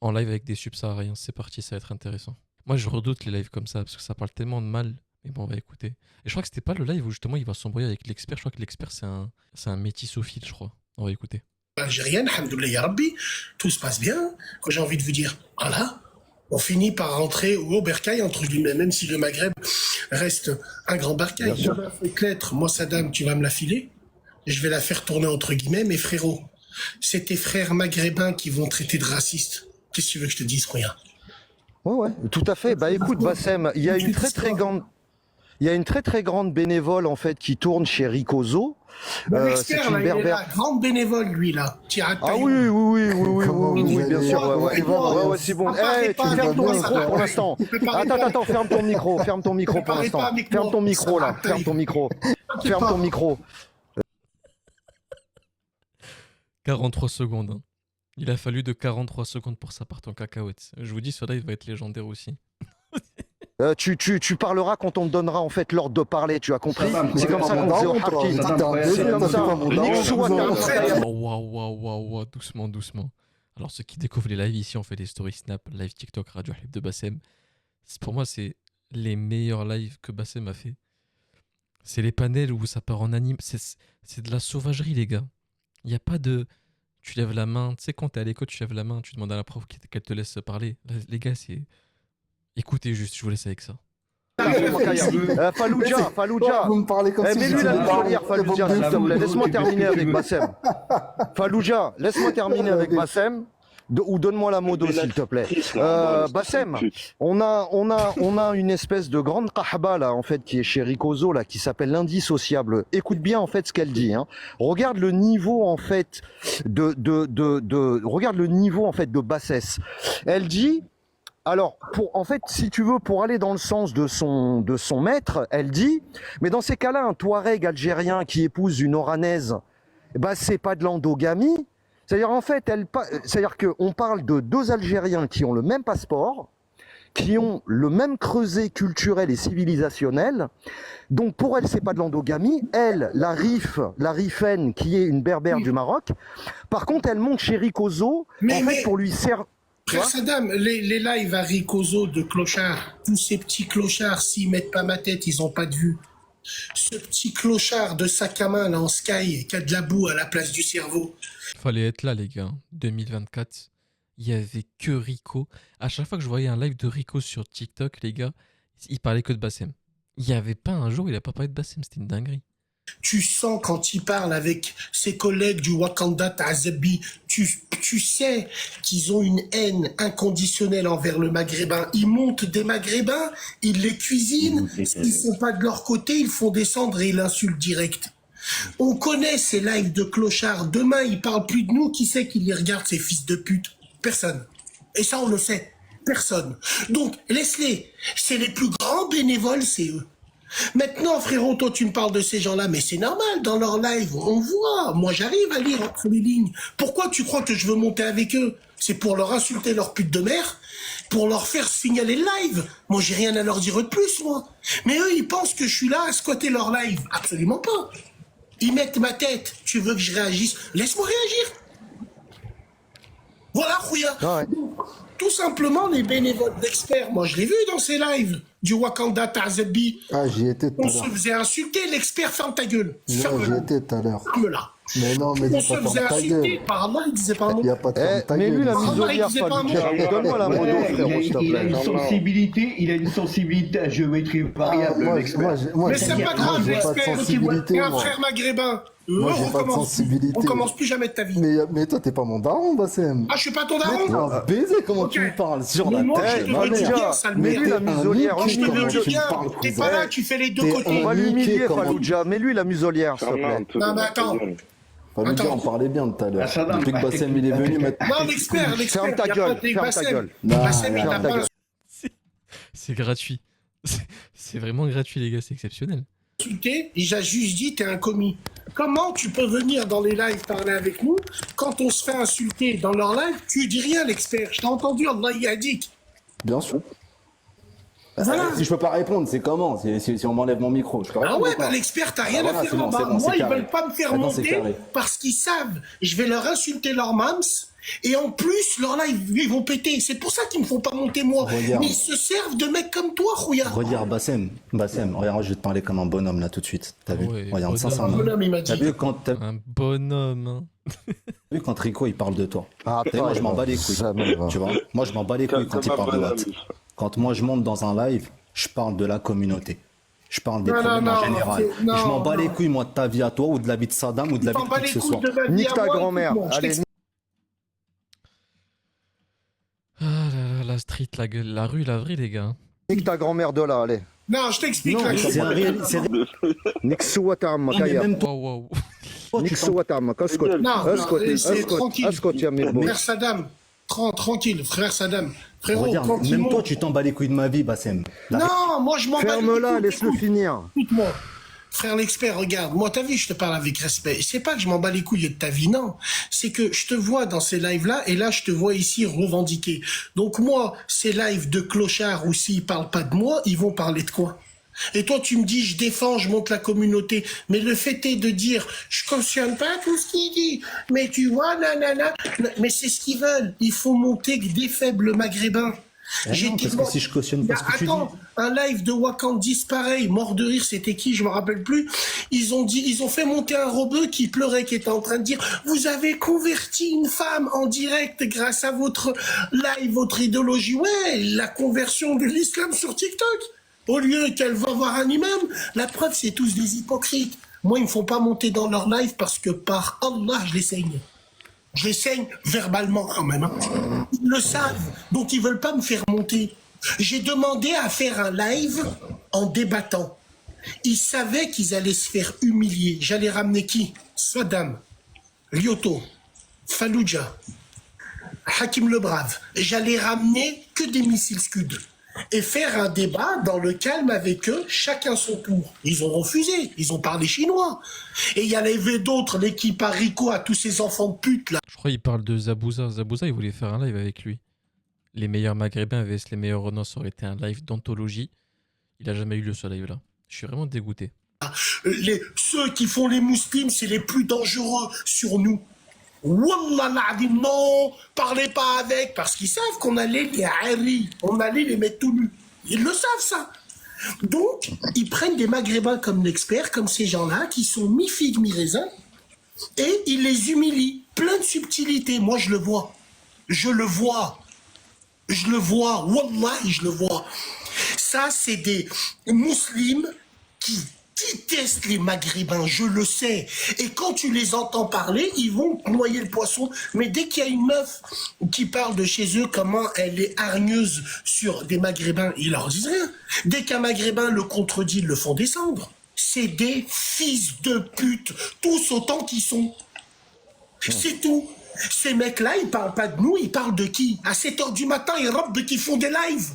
en live avec des subsahariens. C'est parti, ça va être intéressant. Moi, je redoute les lives comme ça parce que ça parle tellement de mal. Mais bon, on va écouter. Et je crois que c'était pas le live où justement il va s'embrouiller avec l'expert. Je crois que l'expert, c'est un métissophile, je crois. On va écouter. Algérienne, alhamdoulilah ya Rabbi, tout se passe bien. Quand j'ai envie de vous dire, voilà, on finit par rentrer au bercail, entre guillemets, même si le Maghreb reste un grand bercail. Cette lettre, moi, Saddam, tu vas me la filer. Je vais la faire tourner entre guillemets, mes frérots. C'est tes frères maghrébins qui vont traiter de racistes. Qu'est-ce que tu veux que je te dise, quoi? Ouais, tout à fait. Bah écoute, Bassem, il y a une très grande bénévole en fait qui tourne chez Ricozo. L'expert, là, il est là, grande bénévole, lui, là. Ah oui, bien sûr. Ouais, c'est bon. Tu fermes ton micro pour l'instant. Attends, ferme ton micro pour l'instant. Ferme ton micro là, ferme ton micro. 43 secondes. Hein. Il a fallu de 43 secondes pour que ça parte en cacahuète. Je vous dis, ce live va être légendaire aussi. Tu parleras quand on te donnera en fait l'ordre de parler, tu as compris? C'est comme ça qu'on faisait au Harki. C'est comme ça. Waouh, doucement. Alors ceux qui découvrent les lives ici, on fait des stories Snap, live TikTok, Radio Halib de Bassem. Pour moi, c'est les meilleurs lives que Bassem a fait. C'est les panels où ça part en anime. C'est de la sauvagerie, les gars. Il n'y a pas de... Tu lèves la main. Tu sais, quand t'es à l'école, tu lèves la main, tu demandes à la prof qu'elle te laisse parler. Là, les gars, c'est... Écoutez juste, je vous laisse avec ça. Fallujah. Vous me parlez comme si mets-lui la muselière, Fallujah, s'il te plaît. Laisse-moi terminer avec Bassem. Fallujah, laisse-moi terminer avec Bassem. Ou donne-moi la modo, s'il te plaît. Bassem, on a une espèce de grande kahba là, en fait, qui est chez Ricozo là, qui s'appelle l'indissociable. Écoute bien en fait ce qu'elle dit. Hein. Regarde le niveau en fait regarde le niveau en fait de bassesse. Elle dit. Alors, si tu veux, pour aller dans le sens de son maître, elle dit, mais dans ces cas-là, un Touareg algérien qui épouse une Oranaise, c'est pas de l'endogamie. C'est-à-dire, en fait, c'est-à-dire qu'on parle de deux Algériens qui ont le même passeport, qui ont le même creuset culturel et civilisationnel. Donc, pour elle, c'est pas de l'endogamie. Elle, la Rifaine, qui est une berbère du Maroc. Par contre, elle monte chez Ricozo, pour lui servir. Frère Saddam, les lives à Ricozo de clochards, tous ces petits clochards, s'ils mettent pas ma tête, ils ont pas de vue. Ce petit clochard de sac à main là en sky qui a de la boue à la place du cerveau. Fallait être là, les gars. 2024, il y avait que Rico. À chaque fois que je voyais un live de Rico sur TikTok, les gars, il parlait que de Bassem. Il n'y avait pas un jour où il a pas parlé de Bassem, c'était une dinguerie. Tu sens quand il parle avec ses collègues du Wakanda Tazabi, tu sais qu'ils ont une haine inconditionnelle envers le maghrébin. Ils montent des maghrébins, ils les cuisinent, s'ils sont pas de leur côté, ils font descendre et ils l'insultent direct. On connaît ces lives de clochards. Demain, ils parlent plus de nous. Qui c'est qui les regarde, ces fils de pute? Personne. Et ça, on le sait. Personne. Donc, laisse-les. C'est les plus grands bénévoles, c'est eux. Maintenant, frérot, toi, tu me parles de ces gens-là, mais c'est normal, dans leur live, on voit. Moi, j'arrive à lire entre les lignes. Pourquoi tu crois que je veux monter avec eux? C'est pour leur insulter leur pute de mère, pour leur faire signaler le live. Moi, j'ai rien à leur dire de plus, moi. Mais eux, ils pensent que je suis là à squatter leur live. Absolument pas. Ils mettent ma tête. Tu veux que je réagisse? Laisse-moi réagir. Voilà, Khouya. Ouais. Tout simplement, les bénévoles d'experts, moi je l'ai vu dans ces lives du Wakanda Tazabi. Ah, j'y étais tout à On l'heure. se faisait insulter, l'expert, ferme ta gueule. Non, j'y étais tout à l'heure. Ferme-la. Mais non, mais On dis se pas faisait ferme ta insulter. gueule. Par Allah, il disait pas un mot. Il n'y a pas de ferme ta Mais lui, gueule. la muselière, Fallujah. Donne-moi la modo, frérot, s'il te Il a plaît. une sensibilité à géométrie variable, l'expert. Mais c'est pas grave, j'ai pas de l'expert. sensibilité, Et un moi. frère maghrébin. Moi, j'ai pas de sensibilité. On commence plus jamais de ta vie. Mais toi, t'es pas mon daron, Bassem. Ah, je suis pas ton Mec, t'es daron? un baiser, comment Ok. tu me parles? Sur Mais la moi, je tête, te ma veux du mère. bien, sale Mets-lui merde. la muselière. Je te veux du tu me bien. parles, T'es cousin. pas là, tu fais les deux T'es côtés. On va niqué, l'humilier, comment- Fallujah. Mets-lui la muselière, s'il te plaît. Non, mais attends. Fallujah, on parlait bien tout à l'heure. Ah, Saddam, Depuis que Bassem, il est venu mettre... Non, l'expert, Ferme ta y a gueule, pas de ferme ta Bassem. gueule. Bassem, il Ferme t'a ta pas gueule. C'est gratuit. C'est vraiment gratuit, les gars, c'est exceptionnel. insulté, il a juste dit t'es un commis. Comment tu peux venir dans les lives parler avec nous quand on se fait insulter dans leur live? Tu dis rien, l'expert. Je t'ai entendu, Allah yadik. Bien sûr. Voilà. Si je peux pas répondre, c'est comment si on m'enlève mon micro, je peux Ah répondre ouais, ou pas? bah l'expert, t'as rien Ah, voilà, à faire c'est bon, en bas. c'est bon, Moi, c'est ils carré. veulent pas me faire Maintenant, c'est monter carré. parce qu'ils savent. Je vais leur insulter leur mams Et en plus, leurs lives, ils vont péter. C'est pour ça qu'ils me font pas monter moi. Regarde. Mais ils se servent de mecs comme toi, Khouya. Regarde, Bassem, regarde, je vais te parler comme un bonhomme là tout de suite. T'as vu? Ouais, Regarde, bonhomme. sincèrement. Bonhomme, il m'a T'as dit. vu Un bonhomme. Hein. vu quand Rico il parle de toi? Ah, T'as vu, moi je m'en bats les couilles. Ça me va. Tu vois? Moi je m'en bats les couilles quand il parle de Watt. Quand moi je monte dans un live, je parle de la communauté. Je parle des Non, problèmes non, en non, général. non, Je m'en bats non. les couilles, moi, de ta vie à toi ou de la vie de Saddam ou de la vie T'en de bats qui que les ce couilles soit. de ma vie Nique à ta moi, grand-mère. écoute-moi, je Allez, t'explique. Ah là là, la street, la gueule, la rue, la vraie, les gars. nique ta grand-mère de là, allez. Non, je t'explique. Non, là, c'est un réel. C'est réel. Nique Souatam, Mais Kaya. même toi, Waouh, waouh. tu Nique t'en- Souatam, Kaskot. Non, Ascot, c'est Ascot, tranquille. Ascot, Yamir. Frère Saddam, tranquille, frère Saddam. Frérot, Regarde, quand il même toi, monte- tu t'en bats les couilles de ma vie, Bassem. Non, moi je m'en bats les Ferme-la, couilles. laisse-le finir. Écoute-moi. Frère l'expert, regarde, moi t'as vu, je te parle avec respect. C'est pas que je m'en bats les couilles de ta vie, non. C'est que je te vois dans ces lives-là, et là je te vois ici revendiquer. Donc moi, ces lives de clochards où s'ils parlent pas de moi, ils vont parler de quoi? Et toi tu me dis, je défends, je monte la communauté. Mais le fait est de dire, je cautionne pas tout ce qu'il dit. Mais tu vois, nanana. Mais c'est ce qu'ils veulent. Il faut monter des faibles maghrébins. Eh non, parce que si je cautionne pas ce que tu Attends, un live de Wakandis pareil, mort de rire, c'était qui, je me rappelle plus. Ils ont fait monter un robeux qui pleurait, qui était en train de dire, vous avez converti une femme en direct grâce à votre live, votre idéologie. Ouais, la conversion de l'islam sur TikTok. Au lieu qu'elle va voir un imam, la preuve, c'est tous des hypocrites. Moi, ils me font pas monter dans leur live parce que par Allah, je les saigne. Je les saigne verbalement quand même. Hein. Ils le savent, donc ils veulent pas me faire monter. J'ai demandé à faire un live en débattant. Ils savaient qu'ils allaient se faire humilier. J'allais ramener qui? Saddam, Lyoto, Fallujah, Hakim le Brave. J'allais ramener que des missiles Scud. Et faire un débat dans le calme avec eux, chacun son tour. Ils ont refusé, ils ont parlé chinois. Et il y en avait d'autres, l'équipe à Rico, à tous ces enfants de pute là. Je crois qu'il parle de Zabouza. Zabouza, il voulait faire un live avec lui. Les meilleurs maghrébins vs les meilleurs renois, ça aurait été un live d'anthologie. Il a jamais eu ce live-là. Je suis vraiment dégoûté. Ceux qui font les musulmans, c'est les plus dangereux sur nous. Wallah l'azim, non, parlez pas avec, parce qu'ils savent qu'on allait les harir, on allait les mettre tout nus. Ils le savent, ça. Donc, ils prennent des maghrébins comme l'expert, comme ces gens-là, qui sont mi-figue, mi-raisin, et ils les humilient. Plein de subtilités. Moi, je le vois. Je le vois. Je le vois. Wallahi, je le vois. Ça, c'est des musulmans qui détestent les maghrébins, je le sais. Et quand tu les entends parler, ils vont noyer le poisson. Mais dès qu'il y a une meuf qui parle de chez eux, comment elle est hargneuse sur des maghrébins, ils leur disent rien. Dès qu'un maghrébin le contredit, ils le font descendre. C'est des fils de pute, tous autant qu'ils sont. C'est tout. Ces mecs-là, ils parlent pas de nous, ils parlent de qui? À 7h du matin, ils robent qui font des lives.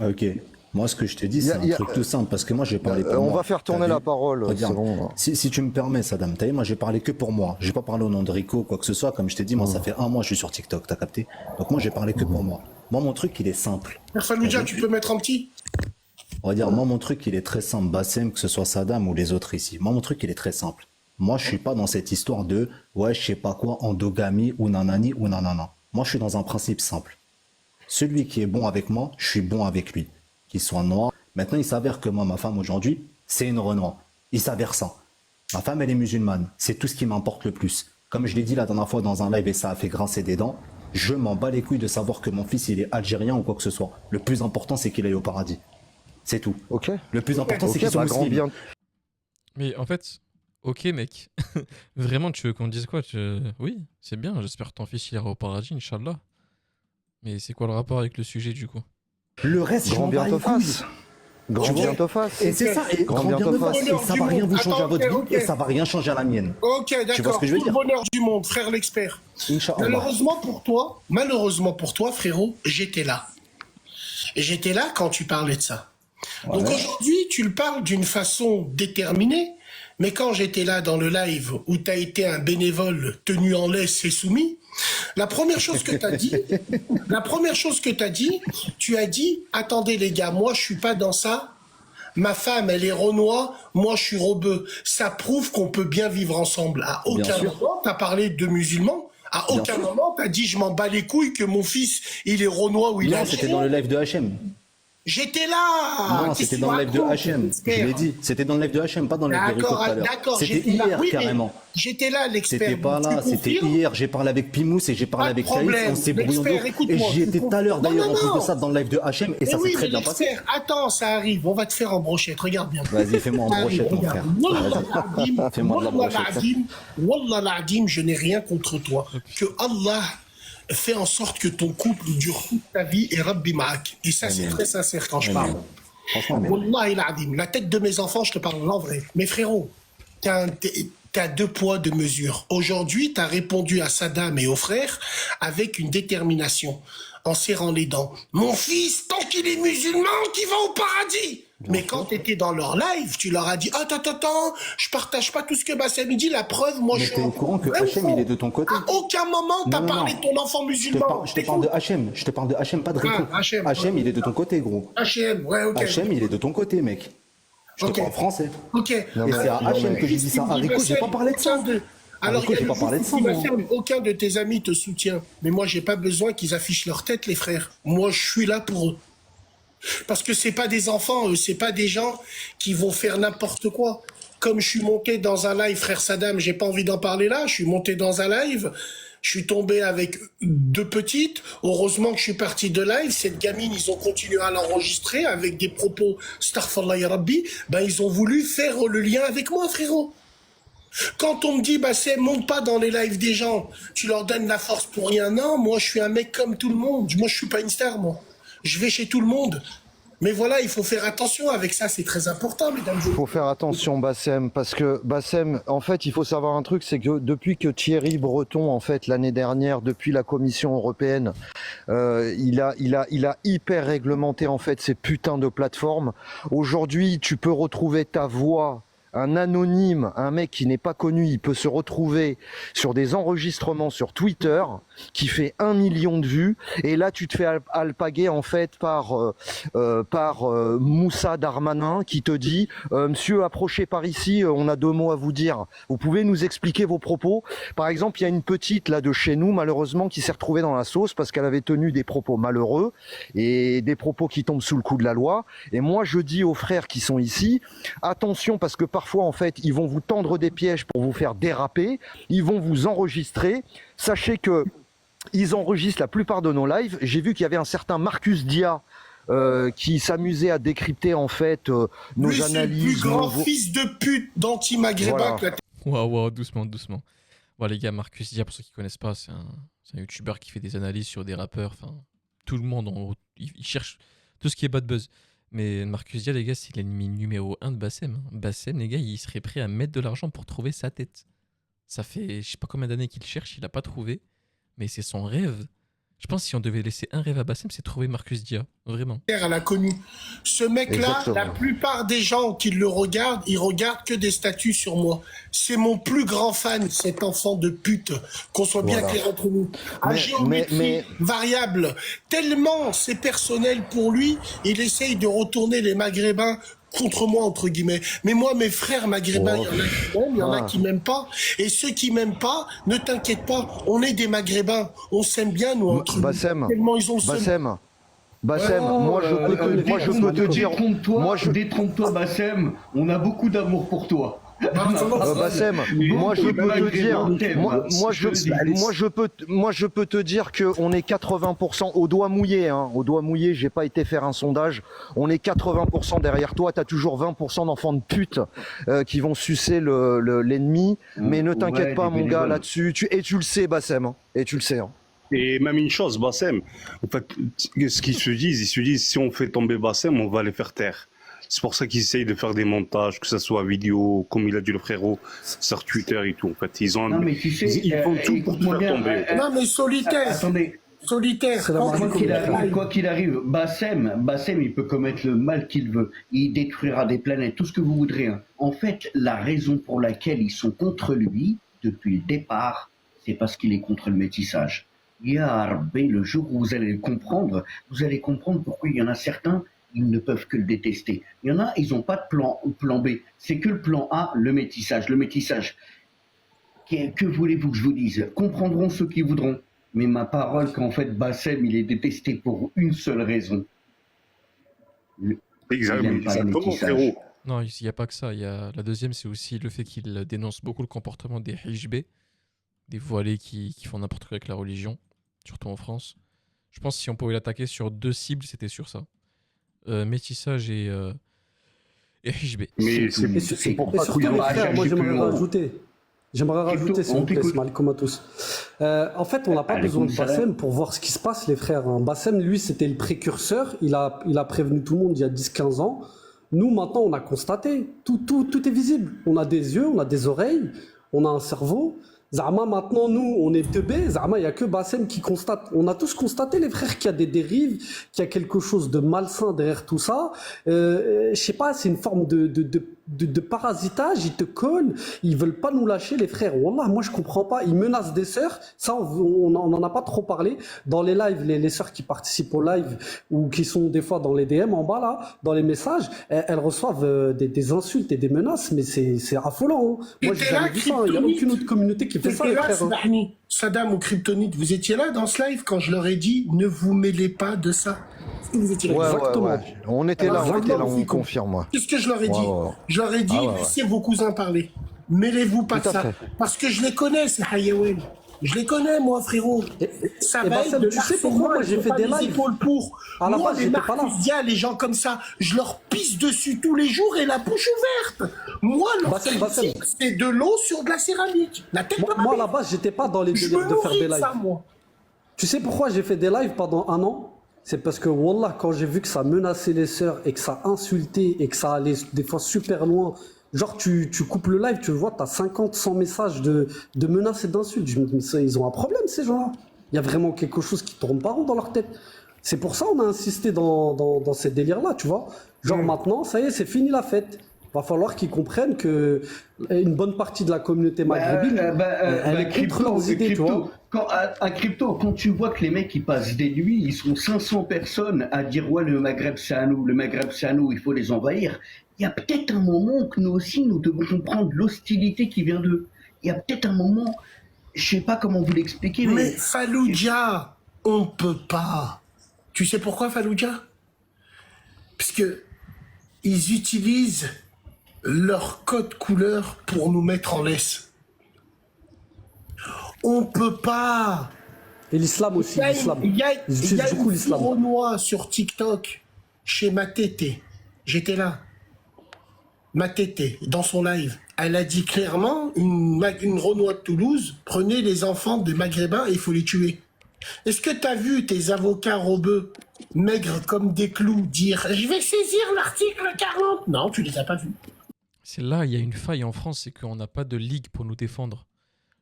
Ok. Moi, ce que je te dis, c'est un truc tout simple, parce que moi, j'ai parlé pour On moi. va faire tourner T'as vu? la parole. Regarde, c'est bon. si tu me permets, Saddam, t'as vu, moi, j'ai parlé que pour moi. J'ai pas parlé au nom de Rico, quoi que ce soit. Comme je t'ai dit, moi, ça fait un mois, je suis sur TikTok, t'as capté? Donc, moi, j'ai parlé que pour moi. Moi, mon truc, il est simple. Fallujah, tu peux mettre un petit? On va dire, moi, mon truc, il est très simple. Bassem, que ce soit Saddam ou les autres ici. Moi, mon truc, il est très simple. Moi, je suis pas dans cette histoire de, ouais, je sais pas quoi, endogamie ou nanani ou nanana. Moi, je suis dans un principe simple. Celui qui est bon avec moi, je suis bon avec lui. Qu'il soit noir. Maintenant, il s'avère que moi, ma femme aujourd'hui, c'est une Renoir. Il s'avère ça. Ma femme, elle est musulmane. C'est tout ce qui m'importe le plus. Comme je l'ai dit la dernière fois dans un live et ça a fait grincer des dents, je m'en bats les couilles de savoir que mon fils, il est algérien ou quoi que ce soit. Le plus important, c'est qu'il aille au paradis. C'est tout. Ok. Le plus important, c'est Ok, qu'il soit bah, grand musulman. bien. Mais en fait, ok, mec. Vraiment, tu veux qu'on dise quoi? Oui, c'est bien. J'espère que ton fils il ira au paradis, Inch'Allah. Mais c'est quoi le rapport avec le sujet du coup? Le reste, je Grand m'en bien bats te les couilles. fasse. Grand Tu vois bien te fasse. Et c'est ça, et Grand grand bien bien te me fasse. fasse. Et ça va rien vous changer à votre vie et ça va rien changer à la mienne. Ok, Tu vois d'accord. ce que je veux Tout dire? le bonheur du monde, frère l'expert. Inch'Allah. Malheureusement pour toi, frérot, j'étais là. Et j'étais là quand tu parlais de ça. Donc aujourd'hui, tu le parles d'une façon déterminée, mais quand j'étais là dans le live où tu as été un bénévole tenu en laisse et soumis, la première chose que tu as dit, tu as dit, attendez les gars, moi je suis pas dans ça. Ma femme, elle est Renoir, moi je suis Robeux. Ça prouve qu'on peut bien vivre ensemble. À aucun sûr. moment, tu as parlé de musulmans. À Bien aucun sûr. moment, t'as dit, je m'en bats les couilles que mon fils, il est renois ou il est Non, c'était dans le live de HM. J'étais là. Non, Qu'est-ce c'était que dans tu le live de racontes, HM. Je expert? l'ai dit. C'était dans le live de HM, pas dans le live de Rico tout à l'heure. D'accord, C'était j'étais là. hier, Oui, mais carrément. j'étais là, l'expert. C'était pas Tu là, c'était confirmes? hier. J'ai parlé avec Pimous et j'ai parlé Pas de avec Saïd. problème. On s'est brouillé en L'expert, deux. Et écoute-moi, j'y étais tu tout à l'heure Non, d'ailleurs non, en plus de non. ça dans le live de HM et Mais ça s'est oui, très mais bien passé. l'expert, attends, ça arrive. On va te faire en brochette. Regarde bien. Vas-y, fais-moi en Ça arrive, brochette, mon regarde. frère. Wallah Fais-moi de la brochette. l'Adim, Wallah l'Adim, je n'ai rien contre toi. Que Allah fait en sorte que ton couple dure toute ta vie et Rabbi Ma'ak. Et ça, c'est Amen. très sincère quand je Amen. parle. Franchement, mais Wallah l'Adim, la tête de mes enfants, je te parle en vrai. Mais frérot, t'as deux poids, deux mesures. Aujourd'hui, t'as répondu à Saddam et aux frères avec une détermination, en serrant les dents. Mon fils, tant qu'il est musulman, qu'il va au paradis. Mais quand tu étais dans leur live, tu leur as dit attends, je partage pas tout ce que Bassem dit, la preuve, moi mais je t'es au courant que Vrai ou HM, faux il est de ton côté. À aucun moment t'as Non, non, parlé non. de ton enfant musulman. Je te parle de HM. Je te parle de HM, pas de Rico. Ah, HM, HM, il est de ton côté, gros. HM, ouais, ok. HM, il est de ton côté, mec. Je te Ok. parle français. Ok. Et c'est à HM que j'ai dit ça. À Rico, j'ai pas parlé de ça. Alors, Rico, il y a j'ai le pas parlé de juge ça, qui moi. m'affirme, aucun de tes amis te soutient. Mais moi, j'ai pas besoin qu'ils affichent leur tête, les frères. Moi, je suis là pour eux. Parce que c'est pas des enfants, eux, c'est pas des gens qui vont faire n'importe quoi. Comme je suis monté dans un live, frère Saddam, j'ai pas envie d'en parler là, je suis monté dans un live, je suis tombé avec deux petites, heureusement que je suis parti de live, cette gamine, ils ont continué à l'enregistrer avec des propos, Astaghfirullah ya Rabbi, ben ils ont voulu faire le lien avec moi, frérot. Quand on me dit, bah c'est monte pas dans les lives des gens, tu leur donnes la force pour rien, non, moi je suis un mec comme tout le monde, moi je suis pas une star, moi. Je vais chez tout le monde. Mais voilà, il faut faire attention avec ça, c'est très important, mesdames et Il faut faire attention, Bassem, parce que Bassem, en fait, il faut savoir un truc, c'est que depuis que Thierry Breton, en fait, l'année dernière, depuis la Commission européenne, il a hyper réglementé, en fait, ces putains de plateformes. Aujourd'hui, tu peux retrouver ta voix. Un anonyme, un mec qui n'est pas connu, il peut se retrouver sur des enregistrements sur Twitter qui fait 1 million de vues, et là tu te fais alpaguer en fait par Moussa Darmanin qui te dit monsieur, approchez par ici, on a 2 mots à vous dire, vous pouvez nous expliquer vos propos. Par exemple, il y a une petite là de chez nous malheureusement qui s'est retrouvée dans la sauce parce qu'elle avait tenu des propos malheureux et des propos qui tombent sous le coup de la loi. Et moi je dis aux frères qui sont ici, attention, parce que parfois en fait ils vont vous tendre des pièges pour vous faire déraper, ils vont vous enregistrer. Sachez que ils enregistrent la plupart de nos lives. J'ai vu qu'il y avait un certain Marcus Dia qui s'amusait à décrypter en fait nos Lui, c'est le analyses. plus grand nos- fils de pute d'anti-maghrébin Voilà. que la Waouh, doucement. Bon, les gars, Marcus Dia, pour ceux qui connaissent pas, c'est un youtubeur qui fait des analyses sur des rappeurs. Enfin, tout le monde, il cherche tout ce qui est bad buzz. Mais Marcus Dia, les gars, c'est l'ennemi numéro 1 de Bassem. Bassem, les gars, il serait prêt à mettre de l'argent pour trouver sa tête. Ça fait je sais pas combien d'années qu'il cherche, il l'a pas trouvé. Mais c'est son rêve. Je pense que si on devait laisser un rêve à Bassem, c'est trouver Marcus Dia. Vraiment. terre, elle a connu. Ce mec-là, Exactement. la plupart des gens qui le regardent, ils regardent que des statuts sur moi. C'est mon plus grand fan, cet enfant de pute. Qu'on soit bien Voilà. clair entre nous. À Mais- géométrie mais- variable. Tellement c'est personnel pour lui, il essaye de retourner les Maghrébins contre moi, entre guillemets. Mais moi, mes frères maghrébins, il y en a qui m'aiment, il y en a qui m'aiment pas. Et ceux qui m'aiment pas, ne t'inquiète pas, on est des maghrébins. On s'aime bien, nous, entre Bassem, nous. Tellement ils ont le seum. Bassem, moi je peux te dire, moi je, Détrompe-toi, Bassem, on a beaucoup d'amour pour toi. Bassem, moi je peux te dire, moi je peux te dire que on est 80% au doigt mouillé, hein, au doigt mouillé. J'ai pas été faire un sondage. On est 80% derrière toi. T'as toujours 20% d'enfants de pute qui vont sucer l'ennemi. Mais ne t'inquiète Ouais, pas, des mon gars, bénévoles. là-dessus. Et tu le sais, Bassem. Hein, et tu le sais. Hein. Et même une chose, Bassem, en fait, ce qu'ils se disent, ils se disent, si on fait tomber Bassem, on va les faire taire. C'est pour ça qu'ils essayent de faire des montages, que ce soit vidéo, comme il a dit le frérot, sur Twitter et tout. En fait, ils ont, Non, mais tu sais, ils font tout pour te écoute-moi faire bien, tomber. Non, mais solitaire. Attendez, Solitaire. quoi qu'il arrive, Bassem, il peut commettre le mal qu'il veut. Il détruira des planètes, tout ce que vous voudrez. Hein. En fait, la raison pour laquelle ils sont contre lui, depuis le départ, c'est parce qu'il est contre le métissage. Ya Rabbi, le jour où vous allez comprendre pourquoi il y en a certains, ils ne peuvent que le détester. Il y en a, ils n'ont pas de plan B. C'est que le plan A, le métissage. Le métissage. Que voulez-vous que je vous dise? Comprendront ceux qui voudront. Mais ma parole qu'en fait, Bassem, il est détesté pour une seule raison. Il aime pas le Exactement, métissage. frérot. Non, il n'y a pas que ça. Il y a... La deuxième, c'est aussi le fait qu'il dénonce beaucoup le comportement des hijbés, des voilés qui font n'importe quoi avec la religion, surtout en France. Je pense que si on pouvait l'attaquer sur 2 cibles, c'était sur ça. Métissage et hijbé. Mais c'est tout. c'est Et pour ça surtout, qu'il les y a- frères, moi, J'aimerais rajouter, s'il on vous plaît, t'écoute. Malcolm à tous. En fait, on n'a pas Allez, besoin de comme ça, Bassem pour voir ce qui se passe, les frères. Hein. Bassem, lui, c'était le précurseur. Il a prévenu tout le monde il y a 10-15 ans. Nous, maintenant, on a constaté. Tout est visible. On a des yeux, on a des oreilles, on a un cerveau. Zama, maintenant, nous, on est teubés. Zama, il n'y a que Bassem qui constate. On a tous constaté, les frères, qu'il y a des dérives, qu'il y a quelque chose de malsain derrière tout ça. Je sais pas, c'est une forme de parasitage. Ils te collent, ils veulent pas nous lâcher, les frères. Wallah, moi, je comprends pas. Ils menacent des sœurs. Ça, on n'en a pas trop parlé. Dans les lives, les sœurs qui participent au live ou qui sont des fois dans les DM en bas, là, dans les messages, elles reçoivent des insultes et des menaces, mais c'est affolant. Hein. Moi, j'ai T'étais là, jamais vu ça. Il n'y a Kryptonite. aucune autre communauté qui fait ça, T'étais les là, frères. Hein. Sahni, Saddam ou Kryptonite, vous étiez là dans ce live quand je leur ai dit ne vous mêlez pas de ça. Est-ce que vous étiez là? Exactement. On était là, Exactement. on confirme. Qu'est-ce que je leur ai dit? Ouais. Je leur ai dit, Ah ouais. laissez vos cousins parler. Mêlez-vous pas Tout de à ça. fait. Parce que je les connais, ces Hayawen. Je les connais, moi, frérot. Ça et va Bassem, être de tu sais pourquoi l'harcèlement, moi, ils j'ai ont fait pas des les lives épaules pour. À la Moi, base, les j'étais pas là. Marcuzia, les gens comme ça, je leur pisse dessus tous les jours et la bouche ouverte. Moi, leur Bassem, critique, c'est de l'eau sur de la céramique. La tête de ma Moi, à la mère. base, j'étais pas dans les Je délires me de faire nourris des de lives. ça, moi. Tu sais pourquoi j'ai fait des lives pendant 1 an? C'est parce que, Wallah, quand j'ai vu que ça menaçait les sœurs et que ça insultait et que ça allait des fois super loin, genre tu coupes le live, tu vois, t'as 50, 100 messages de menaces et d'insultes. Je me dis, mais ils ont un problème, ces gens-là. Il y a vraiment quelque chose qui tourne pas rond dans leur tête. C'est pour ça qu'on a insisté dans ces délires-là, tu vois. Genre maintenant, ça y est, c'est fini la fête. Va falloir qu'ils comprennent que une bonne partie de la communauté maghrébine, elle est contre leurs idées, tu vois. À Crypto, quand tu vois que les mecs ils passent des nuits, ils sont 500 personnes à dire ouais le Maghreb c'est à nous, le Maghreb c'est à nous, il faut les envahir. Il y a peut-être un moment que nous aussi nous devons comprendre l'hostilité qui vient d'eux. Il y a peut-être un moment, je sais pas comment vous l'expliquer, Mais mais Fallujah, on peut pas. Tu sais pourquoi Fallujah? Parce que ils utilisent leur code couleur pour nous mettre en laisse. On peut pas. Et l'islam aussi, Il y a l'islam. il y a- Ils il y utilisent a beaucoup une l'islam. Renoir sur TikTok chez Matete. J'étais là. Matete, dans son live, elle a dit clairement, une Renoir de Toulouse, prenez les enfants des Maghrébins et il faut les tuer. Est-ce que tu as vu tes avocats robeux, maigres comme des clous, dire « Je vais saisir l'article 40 » Non, tu les as pas vus. C'est là, il y a une faille en France, c'est qu'on n'a pas de ligue pour nous défendre.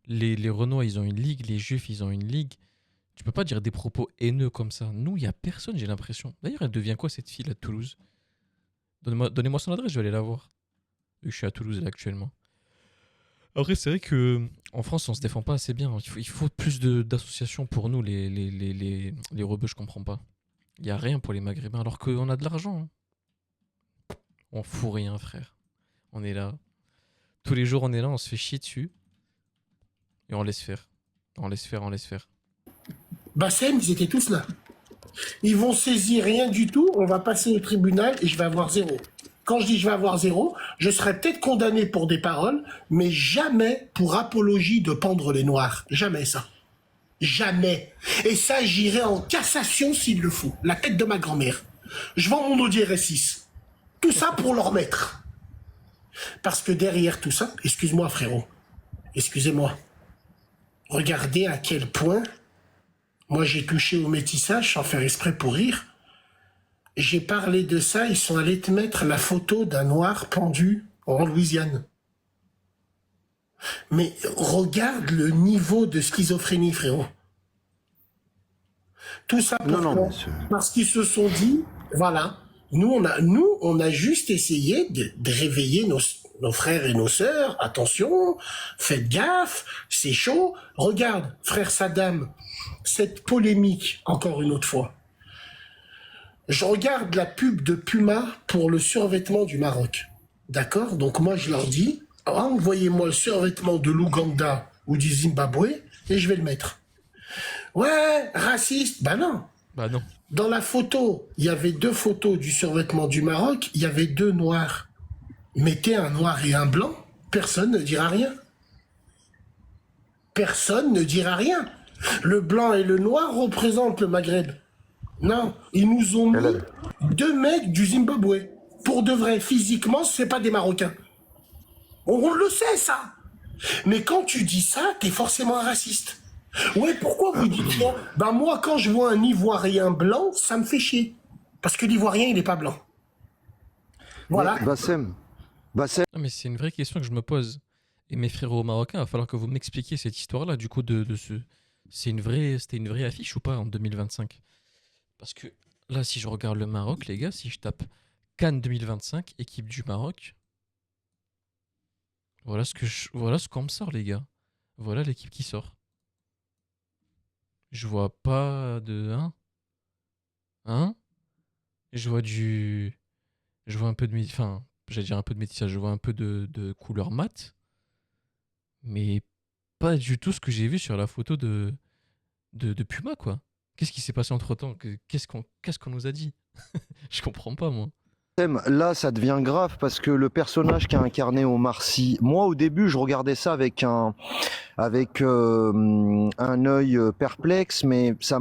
Les Renois, ils ont une ligue, les Juifs, ils ont une ligue. Tu peux pas dire des propos haineux comme ça. Nous, il y a personne, j'ai l'impression. D'ailleurs, elle devient quoi cette fille à Toulouse? Donnez-moi son adresse, je vais aller la voir. Je suis à Toulouse là actuellement. Après, c'est vrai que en France, on se défend pas assez bien. Il faut plus d'associations pour nous, les rebeux, je comprends pas. Il y a rien pour les Maghrébins, alors qu'on a de l'argent. Hein. On fout rien, frère. On est là. Tous les jours, on est là, on se fait chier dessus. Et on laisse faire. On laisse faire, on laisse faire. Bassem, ils étaient tous là. Ils vont saisir rien du tout, on va passer au tribunal et je vais avoir 0. Quand je dis je vais avoir 0, je serai peut-être condamné pour des paroles, mais jamais pour apologie de pendre les Noirs. Jamais ça. Jamais. Et ça, j'irai en cassation s'il le faut. La tête de ma grand-mère. Je vends mon Audi RS6. Tout ça pour leur mettre. Parce que derrière tout ça, excuse-moi frérot, excusez-moi, regardez à quel point moi j'ai touché au métissage sans faire exprès pour rire. J'ai parlé de ça, ils sont allés te mettre la photo d'un noir pendu en Louisiane. Mais regarde le niveau de schizophrénie, frérot. Tout ça pourquoi? Parce qu'ils se sont dit, voilà, nous on a juste essayé de réveiller nos frères et nos sœurs. Attention, faites gaffe, c'est chaud. Regarde, frère Saddam, cette polémique, encore une autre fois. Je regarde la pub de Puma pour le survêtement du Maroc. D'accord? Donc moi, je leur dis, envoyez-moi le survêtement de l'Ouganda ou du Zimbabwe et je vais le mettre. Ouais, raciste. Bah non. Bah non. Dans la photo, il y avait 2 photos du survêtement du Maroc, il y avait 2 noirs. Mettez un noir et un blanc, personne ne dira rien. Personne ne dira rien. Le blanc et le noir représentent le Maghreb. Non, ils nous ont mis 2 mecs du Zimbabwe. Pour de vrai, physiquement, c'est pas des Marocains. On le sait, ça. Mais quand tu dis ça, t'es forcément un raciste. Ouais, pourquoi vous dites ça? Ben moi, quand je vois un Ivoirien blanc, ça me fait chier. Parce que l'Ivoirien, il n'est pas blanc. Voilà. Bassem, Non, mais c'est une vraie question que je me pose. Et mes frérots marocains, il va falloir que vous m'expliquiez cette histoire-là, du coup, de ce... C'était une vraie affiche ou pas en 2025? Parce que là, si je regarde le Maroc, les gars, si je tape Cannes 2025, équipe du Maroc, voilà ce qu'on me sort, les gars. Voilà l'équipe qui sort. Je vois pas de... Hein? Je vois du... Je vois un peu de... Enfin, j'allais dire un peu de métissage. Je vois un peu de couleur mat. Mais pas du tout ce que j'ai vu sur la photo de Puma, quoi. Qu'est-ce qui s'est passé entre-temps? Qu'est-ce qu'on nous a dit? Je comprends pas, moi. là, ça devient grave parce que le personnage qu'a incarné Omar Sy, moi au début, je regardais ça avec un œil perplexe, mais ça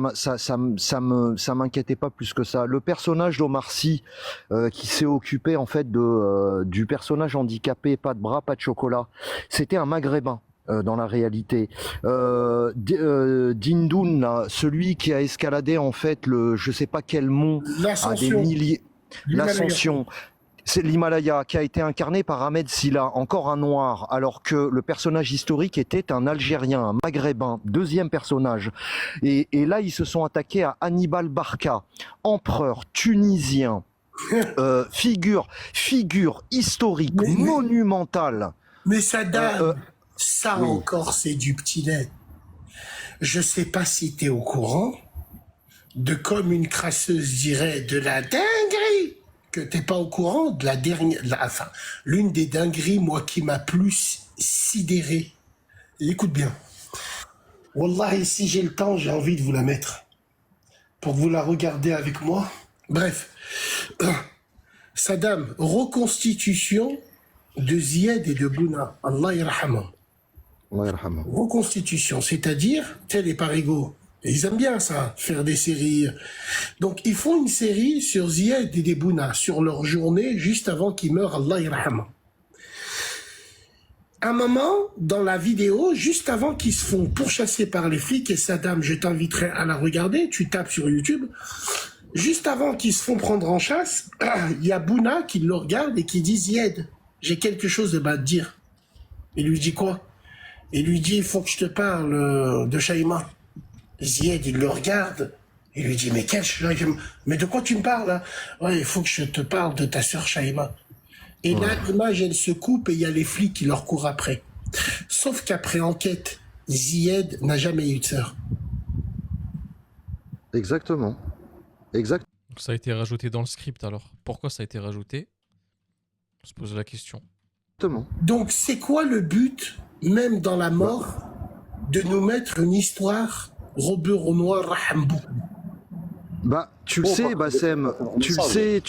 m'inquiétait pas plus que ça. Le personnage d'Omar Sy, qui s'est occupé en fait du personnage handicapé, pas de bras, pas de chocolat, c'était un Maghrébin. Dans la réalité, Dindoun, là, celui qui a escaladé en fait je sais pas quel mont à des milliers. L'ascension, c'est l'Himalaya, qui a été incarné par Ahmed Silla, encore un noir, alors que le personnage historique était un Algérien, un Maghrébin, deuxième personnage. Et là, ils se sont attaqués à Hannibal Barca, empereur tunisien, figure historique, monumentale. Mais Saddam, ça encore, c'est du petit lait. Je sais pas si t'es au courant de, comme une crasseuse dirait, de la dinguerie, que t'es pas au courant de la dernière, enfin, l'une des dingueries, moi, qui m'a plus sidéré. Écoute bien. Wallahi, si j'ai le temps, j'ai envie de vous la mettre. Pour que vous la regarder avec moi. Bref. Saddam, reconstitution de Zied et de Bouna. Allah yarhamhum. Reconstitution, c'est-à-dire, tel est parigo. Ils aiment bien ça, faire des séries. Donc, ils font une série sur Zied et des Bouna, sur leur journée, juste avant qu'ils meurent, Allah yarhamhum. Un moment, dans la vidéo, juste avant qu'ils se font pourchasser par les flics, et Saddam, je t'inviterai à la regarder, tu tapes sur YouTube, juste avant qu'ils se font prendre en chasse, il y a Bouna qui le regarde et qui dit « Zied, j'ai quelque chose à te dire. » Il lui dit quoi? Il lui dit « Il faut que je te parle de Shaïma. » Zied, il le regarde, il lui dit « Mais quel Shaïma? Mais de quoi tu me parles là? » « Ouais, il faut que je te parle de ta sœur Shaïma. » Et là, l'image, elle se coupe et il y a les flics qui leur courent après. Sauf qu'après enquête, Zied n'a jamais eu de sœur. Exactement. Donc ça a été rajouté dans le script alors. Pourquoi ça a été rajouté? On se pose la question. Exactement. Donc c'est quoi le but, même dans la mort, de nous mettre une histoire Robert Renoir Rahambou? Bah, tu le sais, Bassem, tu le sais,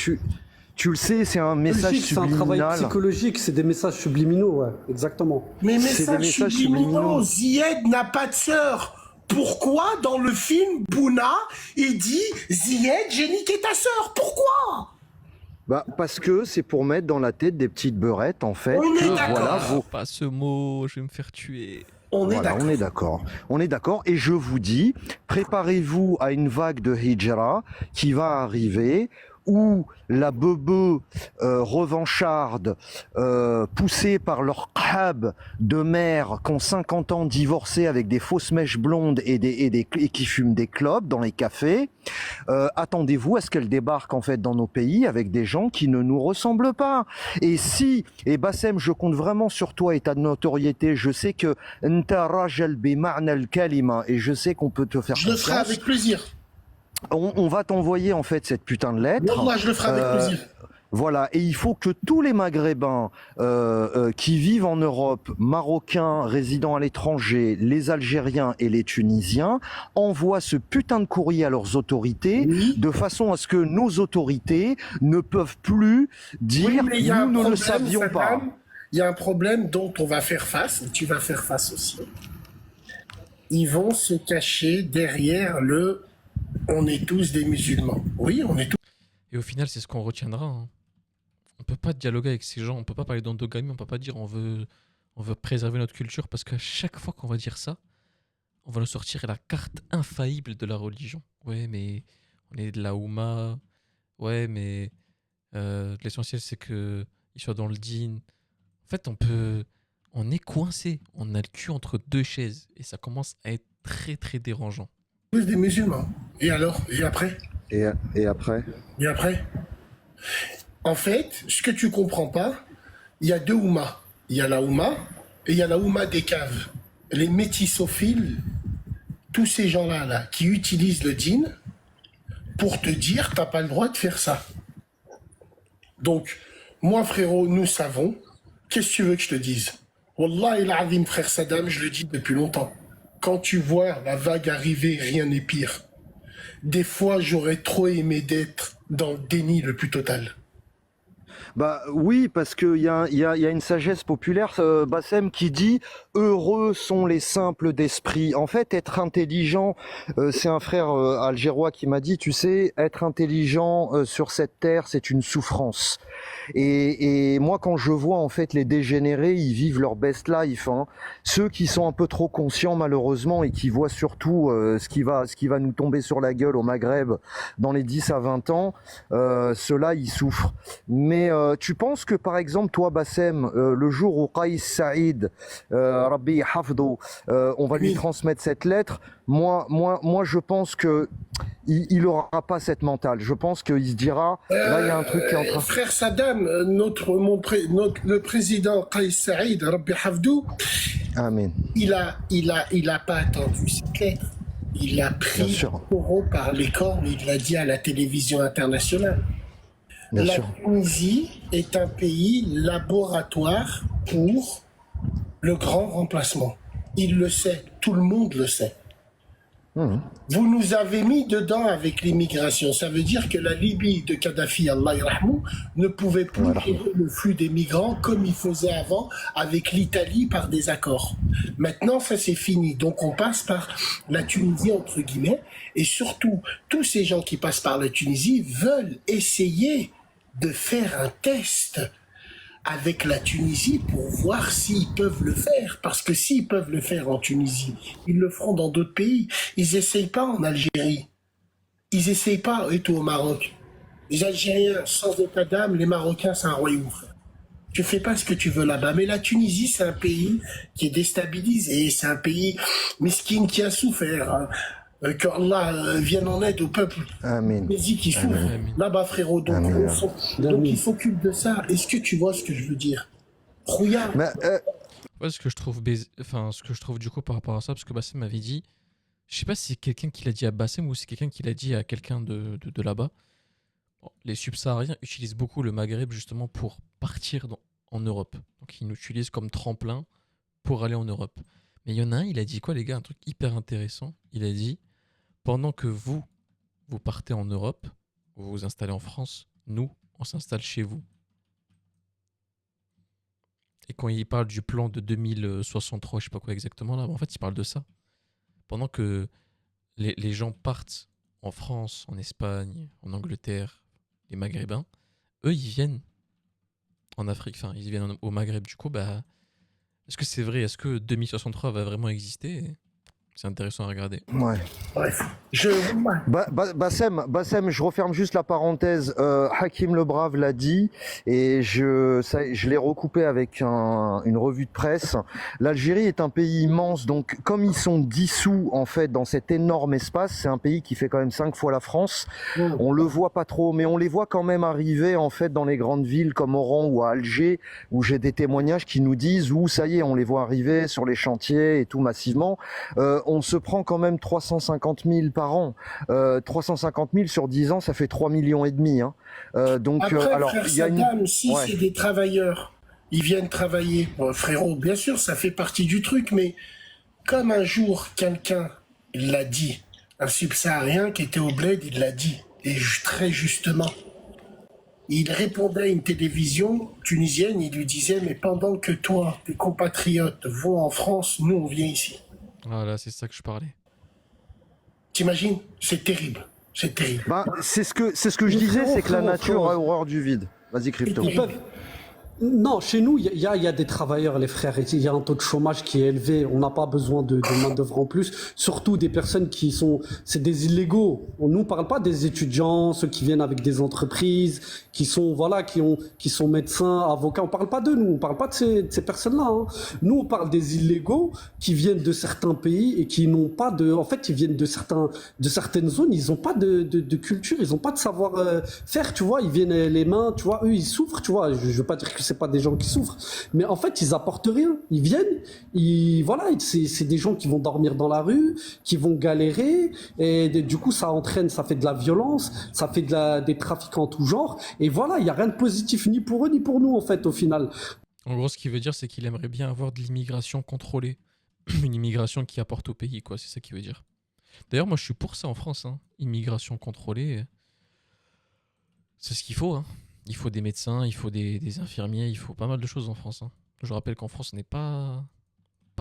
tu le sais, c'est un message C'est un subliminal. travail psychologique, c'est des messages subliminaux, ouais, exactement. Mais C'est des messages messages subliminaux, subliminaux. Zied n'a pas de sœur. Pourquoi dans le film Bouna, il dit Zied, j'ai niqué ta sœur? Pourquoi? Bah, parce que c'est pour mettre dans la tête des petites beurettes, en fait, On est que d'accord. voilà, Pas ce mot, je vais me faire tuer. On est Voilà, d'accord. on est d'accord. On est d'accord. Et je vous dis, préparez-vous à une vague de hijra qui va arriver, où la bebe revancharde, poussée par leur qhab de mères qui ont 50 ans divorcés avec des fausses mèches blondes et qui fument des clopes dans les cafés, attendez-vous à ce qu'elle débarque en fait dans nos pays avec des gens qui ne nous ressemblent pas. Et Bassem, je compte vraiment sur toi et ta notoriété. Je sais que nta rajal bi ma'na al-kalima, et je sais qu'on peut te faire Je le ferai confiance. avec plaisir. On va t'envoyer en fait cette putain de lettre. Wallah, je le ferai avec plaisir. Voilà, et il faut que tous les Maghrébins qui vivent en Europe, Marocains résidant à l'étranger, les Algériens et les Tunisiens, envoient ce putain de courrier à leurs autorités, Oui, de façon à ce que nos autorités ne peuvent plus oui, dire mais il y a un nous ne le problème, savions pas. Saddam. Il y a un problème dont on va faire face, et tu vas faire face aussi. Ils vont se cacher derrière le on est tous des musulmans. Oui, on est tous. Et au final, c'est ce qu'on retiendra, hein. On peut pas dialoguer avec ces gens, on peut pas parler d'endogamie, on peut pas dire on veut préserver notre culture parce qu'à chaque fois qu'on va dire ça, on va nous sortir la carte infaillible de la religion. Ouais, mais on est de la Oumma. Ouais, mais l'essentiel c'est que il soit dans le dîn. En fait, on est coincé, on a le cul entre deux chaises et ça commence à être très très dérangeant. tous des musulmans. Et alors? Et après? Et après Et après? En fait, ce que tu comprends pas, il y a deux Oumas. Il y a la Ouma et il y a la Ouma des caves. Les métissophiles, tous ces gens-là là, qui utilisent le djinn pour te dire t'as pas le droit de faire ça. Donc, moi frérot, nous savons. Qu'est-ce que tu veux que je te dise? Wallah el Azim, frère Saddam, je le dis depuis longtemps. Quand tu vois la vague arriver, rien n'est pire. Des fois, j'aurais trop aimé d'être dans le déni le plus total. Bah oui, parce qu'il y a une sagesse populaire, Bassem, qui dit « Heureux sont les simples d'esprit ». En fait, être intelligent, c'est un frère algérois qui m'a dit, tu sais, être intelligent sur cette terre, c'est une souffrance. Et moi, quand je vois en fait les dégénérés, ils vivent leur best life, hein. Ceux qui sont un peu trop conscients malheureusement et qui voient surtout ce qui va nous tomber sur la gueule au Maghreb dans les 10 à 20 ans, ceux-là, ils souffrent. Mais tu penses que par exemple, toi, Bassem, le jour où Qais Saïd, Rabbi Hafdo, on va lui Oui. transmettre cette lettre, moi, je pense que il aura pas cette mentale. Je pense qu'il se dira, là, il y a un truc qui est en train. Frère Saddam, le président Qais Saïd, Rabbi Hafdou, Amen. il a pas attendu cette lettre. Il a Bien pris le sûr. taureau par les cornes, il l'a dit à la télévision internationale. Bien La sûr. Tunisie est un pays laboratoire pour le grand remplacement. Il le sait, tout le monde le sait. Vous nous avez mis dedans avec l'immigration. Ça veut dire que la Libye de Kadhafi, Allah yarhamou, ne pouvait plus gérer le flux des migrants comme il faisait avant avec l'Italie par des accords. Maintenant, ça c'est fini. Donc on passe par la Tunisie, entre guillemets. Et surtout, tous ces gens qui passent par la Tunisie veulent essayer de faire un test avec la Tunisie pour voir s'ils peuvent le faire. Parce que s'ils peuvent le faire en Tunisie, ils le feront dans d'autres pays. Ils n'essayent pas en Algérie. Ils n'essayent pas et tout au Maroc. Les Algériens, sans état d'âme, les Marocains, c'est un royaume. Tu fais pas ce que tu veux là-bas. Mais la Tunisie, c'est un pays qui est déstabilisé. C'est un pays miskin qui a souffert. Hein. Que Allah vienne en aide au peuple Amen. Tunisie qui souffre. Amen. Là-bas, frérot. Donc, Amen. donc il s'occupe de ça. Est-ce que tu vois ce que je veux dire? Rouillard. Mais, Ouais, ce que je trouve ce que je trouve du coup par rapport à ça, parce que Bassem m'avait dit, je sais pas si c'est quelqu'un qui l'a dit à Bassem ou c'est quelqu'un qui l'a dit à quelqu'un de là-bas. Bon, les subsahariens utilisent beaucoup le Maghreb justement pour partir en Europe. Donc ils nous utilisent comme tremplin pour aller en Europe. Mais il y en a un, il a dit quoi les gars? Un truc hyper intéressant. Il a dit, pendant que vous partez en Europe, vous vous installez en France, nous, on s'installe chez vous. Et quand il parle du plan de 2063, je sais pas quoi exactement là, en fait il parle de ça. Pendant que les gens partent en France, en Espagne, en Angleterre, les Maghrébins, eux ils viennent en Afrique, enfin ils viennent au Maghreb. Du coup, bah, est-ce que c'est vrai? Est-ce que 2063 va vraiment exister? C'est intéressant à regarder. ouais. Bref. Bassem, je referme juste la parenthèse. Hakim Le Brave l'a dit et je l'ai recoupé avec une revue de presse. L'Algérie est un pays immense, donc comme ils sont dissous en fait dans cet énorme espace, c'est un pays qui fait quand même 5 fois la France. On le voit pas trop, mais on les voit quand même arriver en fait dans les grandes villes comme Oran ou à Alger, où j'ai des témoignages qui nous disent où ça y est, on les voit arriver sur les chantiers et tout massivement. on se prend quand même 350 000 par an. 350 000 sur 10 ans, ça fait 3,5 millions. Hein. Donc, Après, alors, frère il y a une... Saddam aussi, Ouais. c'est des travailleurs. Ils viennent travailler. Bon, frérot, bien sûr, ça fait partie du truc, mais comme un jour, quelqu'un l'a dit, un subsaharien qui était au bled, il l'a dit, et très justement. Il répondait à une télévision tunisienne, il lui disait, mais pendant que toi, tes compatriotes vont en France, nous, on vient ici. Voilà, c'est ça que je parlais. T'imagines? C'est terrible. C'est terrible. Ben, c'est ce que je disais, c'est que la nature a horreur du vide. Vas-y, Crypto. Ils peuvent. Non, chez nous, il y a des travailleurs, les frères. Il y a un taux de chômage qui est élevé. On n'a pas besoin de main-d'œuvre en plus. Surtout des personnes qui sont. C'est des illégaux. On ne nous parle pas des étudiants, ceux qui viennent avec des entreprises, qui sont, voilà, qui sont médecins, avocats. On ne parle pas de nous. On ne parle pas de ces personnes-là. Hein. Nous, on parle des illégaux qui viennent de certains pays et qui n'ont pas de. En fait, ils viennent de certaines zones. Ils n'ont pas de culture. Ils n'ont pas de savoir-faire. Tu vois, ils viennent les mains. Tu vois, eux, ils souffrent. Tu vois, je ne veux pas dire que c'est pas des gens qui souffrent, mais en fait ils apportent rien. Ils viennent, voilà, c'est des gens qui vont dormir dans la rue, qui vont galérer, et du coup ça entraîne, ça fait de la violence, ça fait des trafics en tout genre, et voilà, il y a rien de positif ni pour eux ni pour nous en fait au final. En gros, ce qu'il veut dire, c'est qu'il aimerait bien avoir de l'immigration contrôlée. Une immigration qui apporte au pays, quoi. C'est ça qu'il veut dire. D'ailleurs, moi, je suis pour ça en France. Hein. Immigration contrôlée, c'est ce qu'il faut. Hein. Il faut des médecins, il faut des infirmiers, il faut pas mal de choses en France. Hein. Je rappelle qu'en France, on n'est pas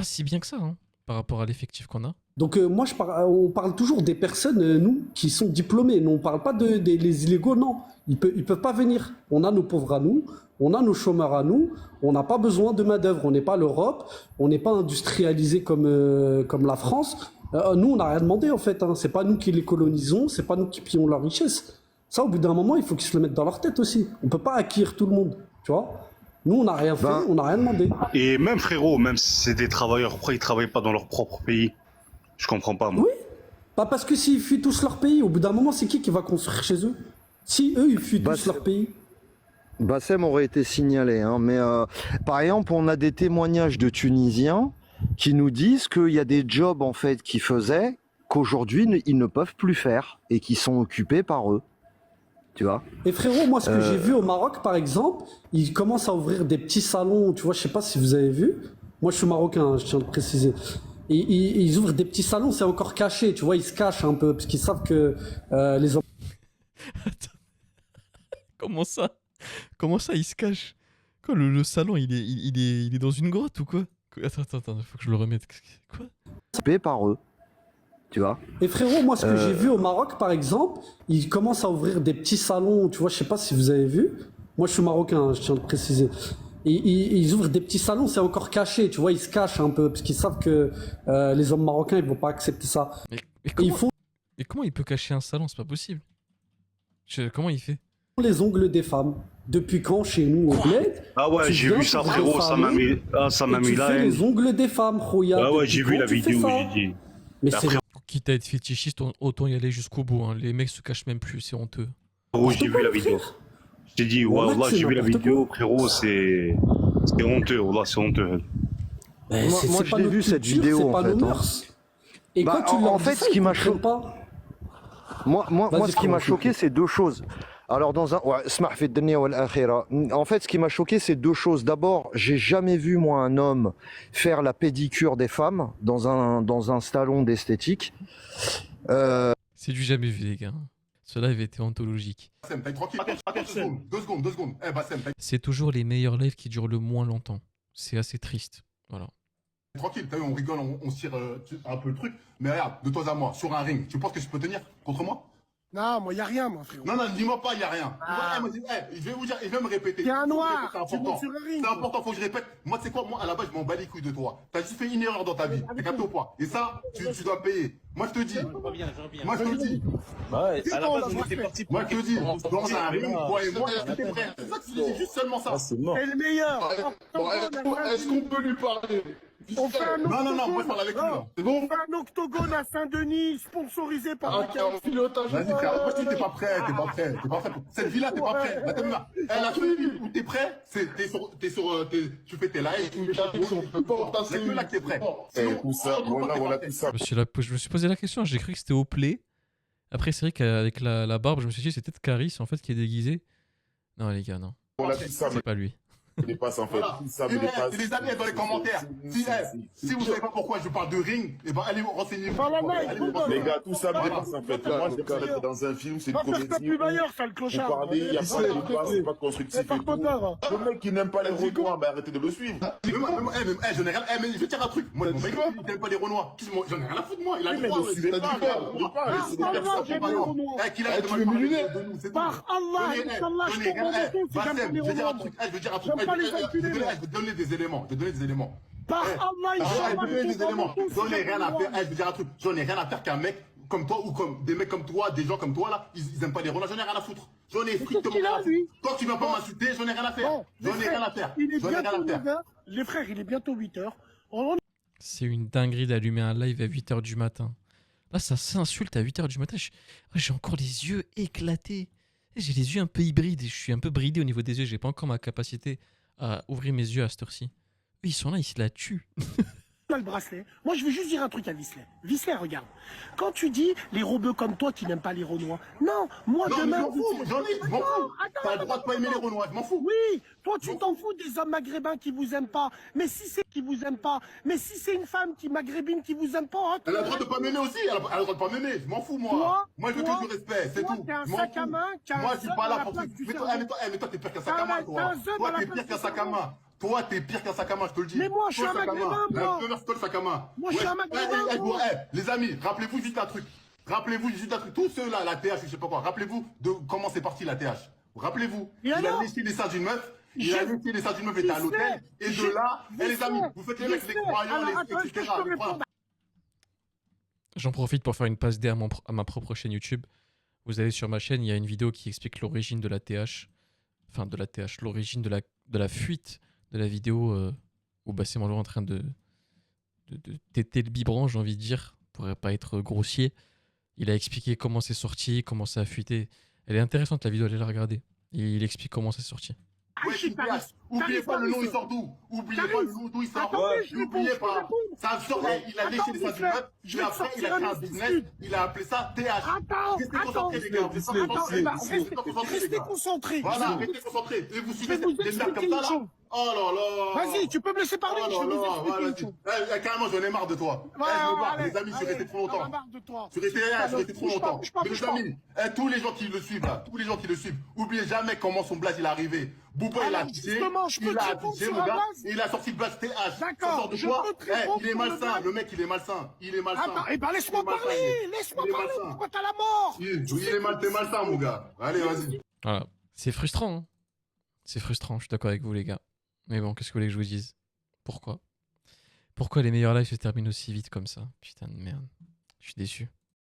si bien que ça, hein, par rapport à l'effectif qu'on a. Donc moi, on parle toujours des personnes, nous, qui sont diplômés. Nous, on parle pas des illégaux, non. Ils peuvent pas venir. On a nos pauvres à nous, on a nos chômeurs à nous, on n'a pas besoin de main-d'œuvre. On n'est pas l'Europe, on n'est pas industrialisé comme la France. Nous, on n'a rien demandé, en fait. Hein. C'est pas nous qui les colonisons, c'est pas nous qui pillons leur richesse. Ça, au bout d'un moment, il faut qu'ils se le mettent dans leur tête aussi. On peut pas acquérir tout le monde, tu vois. Nous, on n'a rien fait, on n'a rien demandé. Et même frérot, même si c'est des travailleurs, pourquoi ils travaillent pas dans leur propre pays? Je comprends pas, moi. Oui, pas parce que s'ils fuient tous leur pays, au bout d'un moment, c'est qui va construire chez eux? Si eux, ils fuient tous leur pays. Bassem aurait été signalé, hein, mais par exemple, on a des témoignages de Tunisiens qui nous disent qu'il y a des jobs en fait qu'ils faisaient qu'aujourd'hui ils ne peuvent plus faire et qui sont occupés par eux. Tu vois. Et frérot, moi, ce que j'ai vu au Maroc, par exemple, ils commencent à ouvrir des petits salons. Tu vois, je sais pas si vous avez vu. Moi, je suis marocain, hein, je tiens à le préciser. Et ils ouvrent des petits salons, c'est encore caché. Tu vois, ils se cachent un peu parce qu'ils savent que les hommes. Attends. Comment ça, il se cache? Quoi, le salon, il est dans une grotte ou quoi? Attends, faut que je le remette. Quoi? Occupés par eux. Tu vois. Et frérot, moi, ce que j'ai vu au Maroc, par exemple, ils commencent à ouvrir des petits salons. Tu vois, je sais pas si vous avez vu. Moi, je suis marocain, hein, je tiens à le préciser. Et ils ouvrent des petits salons, c'est encore caché. Tu vois, ils se cachent un peu parce qu'ils savent que les hommes marocains, ils vont pas accepter ça. Mais comment il peut cacher un salon? C'est pas possible. Comment il fait? Les ongles des femmes. Depuis quand chez nous au bled? Ah ouais, j'ai vu ça frérot, ça m'a mis la haine. Les ongles des femmes, Roya. Ah ouais, j'ai vu la vidéo, j'ai dit. Mais c'est Quitte à être fétichiste, autant y aller jusqu'au bout. Hein. Les mecs se cachent même plus, c'est honteux. Frérot, j'ai vu la vidéo. Je t'ai dit, ouais, là, j'ai vu la vidéo, frérot, c'est honteux, là, c'est honteux. Moi je l'ai vu cette vidéo en fait. Et quand tu en fait, ce qui m'a choqué, ce qui m'a choqué, c'est deux choses. Alors en fait, ce qui m'a choqué, c'est deux choses. D'abord, j'ai jamais vu moi un homme faire la pédicure des femmes dans un salon d'esthétique. C'est du jamais vu, les gars. Ce live était anthologique. Deux secondes. C'est toujours les meilleurs lives qui durent le moins longtemps. C'est assez triste. Voilà. Tranquille, t'as vu, on rigole, on se tire un peu le truc. Mais regarde, de toi à moi, sur un ring, tu penses que je peux tenir contre moi? Non, moi, y a rien, moi, frérot. Non, dis-moi pas, y a rien. Je vais vous dire, je vais me répéter. T'es un noir, c'est important. C'est important, faut que je répète. Moi, tu sais quoi, moi, à la base, je m'en bats les couilles de toi. T'as juste fait une erreur dans ta vie. T'as capté ou pas? Et ça, tu dois payer. Moi, je te dis. Moi, je te dis. Bah ouais, à la base, on était parti pour. Moi, je te dis. Dans un ring, toi et moi, t'es frère. C'est ça que je te dis, juste seulement ça. C'est mort. C'est le meilleur. Est-ce qu'on peut lui parler? On fait un Non, non, non, moi je octogone. parle avec lui, Non, là. C'est bon? on fait un octogone à Saint-Denis, sponsorisé par Ah, vas-y, frère, moi je dis t'es pas prêt, t'es pas prêt, t'es pas prêt. Cette vie-là, t'es pas prêt. Là, t'es là. La seule vie où t'es prêt, c'est tu fais tes lives, tu fais ta vie, on peut pas c'est que là que t'es prêt. Tout ça, voilà, tout ça. Je me suis posé la question, j'ai cru que c'était au play. Après, c'est vrai qu'avec la barbe, je me suis dit, c'est peut-être Caris en fait qui est déguisé. Non, les gars, non. Voilà, tout ça, C'est pas lui. me dépasse en fait. Voilà. Tout ça Et me dépasse. les amis, dans les commentaires, si vous savez pas pourquoi je parle de ring, eh ben allez vous renseigner. Les gars, tout ça me dépasse en fait. Moi, je vais pas être dans un film, c'est une comédie. sale Pour parler, il n'y a pas de débat, c'est pas constructif et tout. Le mec qui n'aime pas les Renois, ben arrêtez de le suivre. Mais moi, je n'ai rien. Mais je vais te dire un truc. Moi, mon mec, il n'aime pas les Renois. J'en ai rien à foutre de moi. Il a le droit. Mais ne suivez pas, c'est des personnes. Qu'il arrête de me parler de nous, c'est tout. Par Allah, Inch'Allah, je tombe en retour si j'aime pas les je vais dire un Renois. truc. Je vais dire un truc. J'aime pas les enculés, moi. Je vais donner des éléments. Je vais donner des éléments. Par Allah, Je Inch'Allah, vais donner des je tombe en éléments. retour si J'en ai j'aime rien pas à les faire. Renois. Je vais dire un truc. J'en ai rien à faire qu'un mec comme toi ou comme des mecs comme toi, des gens comme toi là, ils aiment pas les Renois. J'en ai rien à foutre. J'en ai strictement rien à foutre. Toi, tu viens pas m'insulter. J'en ai rien à faire. J'en ai rien à faire. Il est J'en ai rien bientôt à faire. 9h. Les frères, il est bientôt 8h. C'est une dinguerie d'allumer un live à 8h du matin. Là, ça s'insulte à 8h du matin. J'ai encore les yeux éclatés. J'ai les yeux un peu hybrides. Je suis un peu bridé au niveau des yeux. J'ai pas encore ma capacité à ouvrir mes yeux à cette heure-ci. Eux, ils sont là, ils se la tuent. Le bracelet. Moi, je vais juste dire un truc à Visley. Visley, regarde. Quand tu dis les robeux comme toi qui n'aiment pas les Renois. Non, moi Non, mais demain. je m'en fous. J'en ai. Je m'en fous. T'as le droit de pas aimer les Renois. Je m'en fous. Oui, toi tu t'en fous des hommes maghrébins qui vous aiment pas. Mais si c'est qui vous aime pas, mais si c'est une femme qui maghrébine qui vous aime pas, hein, Elle a le droit de pas m'aimer aussi. Elle a le droit de pas m'aimer. Je m'en fous, moi. Toi, Moi, je veux toi, que du respect. C'est toi, tout. t'es un Je m'en sac à fous. main, t'as Moi, un je suis œuf pas dans là la pour. place du Mais cerveau. toi, t'es pire qu'un T'as sac à main, un toi. œuf dans Toi, la t'es place pire du qu'un sac à cerveau. main. Toi, t'es pire qu'un sac à main, je te le dis. Mais moi, je suis Toi, un le sac à maghrébin, main. moi. Merci, toi, le sac à main. Moi, je suis un maghrébin, moi. Les amis, rappelez-vous juste un truc. Rappelez-vous juste un truc. Tous ceux-là, la TH, je sais pas quoi. Rappelez-vous de comment c'est parti la TH. Rappelez-vous. Et Il a alors laissé les seins d'une meuf. Il a laissé les seins d'une meuf, était à l'hôtel. Et de là, les amis, vous faites les mecs, les croyants, etc. J'en profite pour faire une passe D à ma propre chaîne YouTube. Vous allez sur ma chaîne, il y a une vidéo qui explique l'origine de la TH. Enfin, de la TH, l'origine de la fuite de la vidéo où Bassem est en train de téter le biberon, j'ai envie de dire, pour pas être grossier. Il a expliqué comment c'est sorti, comment ça a fuité. Elle est intéressante la vidéo, allez la regarder. Et il explique comment c'est sorti. Ouais, oubliez pas le nom, il sort d'où? Oubliez pas le nom d'où il sort. N'oubliez pas. Ça sort, il a léché les seins d'une meuf. Puis après, il a créé un business. Il a appelé ça TH. Restez concentrés, les gars. Restez concentrés. Voilà, restez concentrés. Et vous suivez des merdes comme ça, là. Oh là là. Vas-y, tu peux me laisser parler. Je vais vous expliquer une chose. Carrément, j'en ai marre de toi. Les amis, je suis resté trop longtemps. J'en ai marre de toi. Je suis resté trop longtemps. Mais les amis, tous les gens qui le suivent là, tous les gens qui le suivent, oubliez jamais comment son blaze il est arrivé. Bouba il a affiché, mon gars, il a sorti le blaze TH. D'accord, je peux te répondre il est pour le malsain, blaze. le mec il est malsain. Il est malsain. Attends, eh ben laisse-moi parler. Laisse-moi parler. Pourquoi t'as la mort? T'es malsain, mon gars. Allez, vas-y. Voilà. C'est frustrant. Hein. C'est frustrant, je suis d'accord avec vous, les gars. Mais bon, qu'est-ce que vous voulez que je vous dise? Pourquoi les meilleurs lives se terminent aussi vite comme ça? Putain de merde. Je suis déçu.